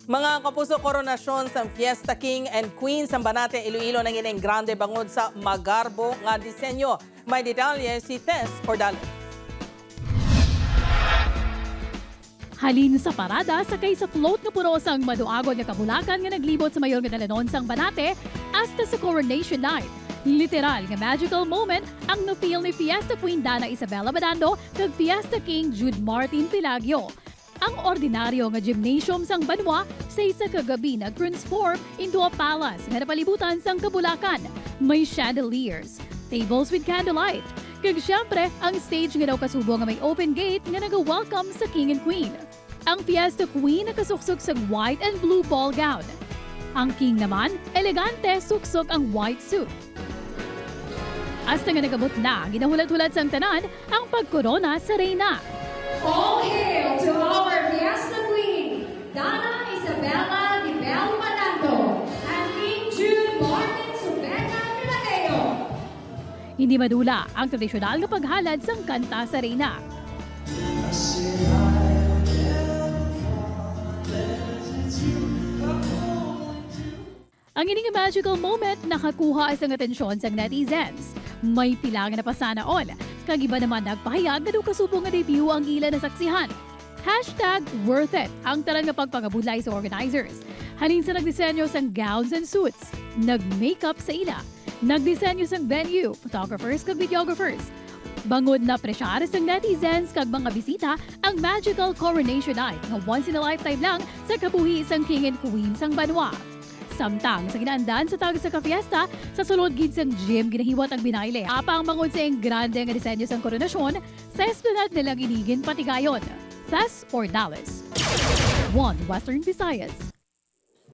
Mga kapuso, koronasyon sa Fiesta King and Queen sa Banate, Iloilo nang ineng grande bangod sa magarbo nga disenyo. May detalye si Tess Ordale. Halin sa parada sakay sa float nga puros ang maduagon nga kabulakan nga naglibot sa mayor nga dalanon sang Banate hasta sa coronation night. Literal nga magical moment ang na-feel ni Fiesta Queen Dana Isabela Badando kag Fiesta King Jude Martin Pilagio. Ang ordinaryo nga gymnasium sang Banwa sa isa kagabi nag-transform into a palace nga napalibutan sang kabulakan. May chandeliers, tables with candlelight, kag syempre ang stage nga daw kasubo nga may open gate nga naga-welcome sa King and Queen. Ang Fiesta Queen nakasuksok sa white and blue ball gown. Ang King naman, elegante suksok ang white suit. Hasta nga nagabot na, ginahulat-hulat sang tanan ang pagkorona sa reyna. All hail to our Fiesta Queen, Dana Isabela de Bel Manando, and King Jude Martin Subena Pilagio. Hindi madula ang tradisyonal na paghalad sang kanta sa reyna. Ang ining magical moment nakakuha ang atensyon sa netizens. May pila nga napasana all. Kag iba naman nagpahayag nga daw kasubo nga debut ang ila na saksihan. #worth it ang tarang nga pagpangabudlay sa organizers. Halin sa nagdisenyo sang gowns and suits, nag-makeup sa ila, nagdisenyo sang venue, photographers kag videographers. Bangod na presyar sang netizens kag mga bisita ang magical coronation night nga once in a lifetime lang sa kabuhi sang King and Queen sang Banwa. Samtang sa ginaandan sa tag sa kafiesta, sa sulod gid sang gym ginahiwat ang binayle. Apang mangod sa grande nga disenyo sang koronasyon, sa esplanade nilang inigin patigayon. Tess Ordale, One Western Visayas.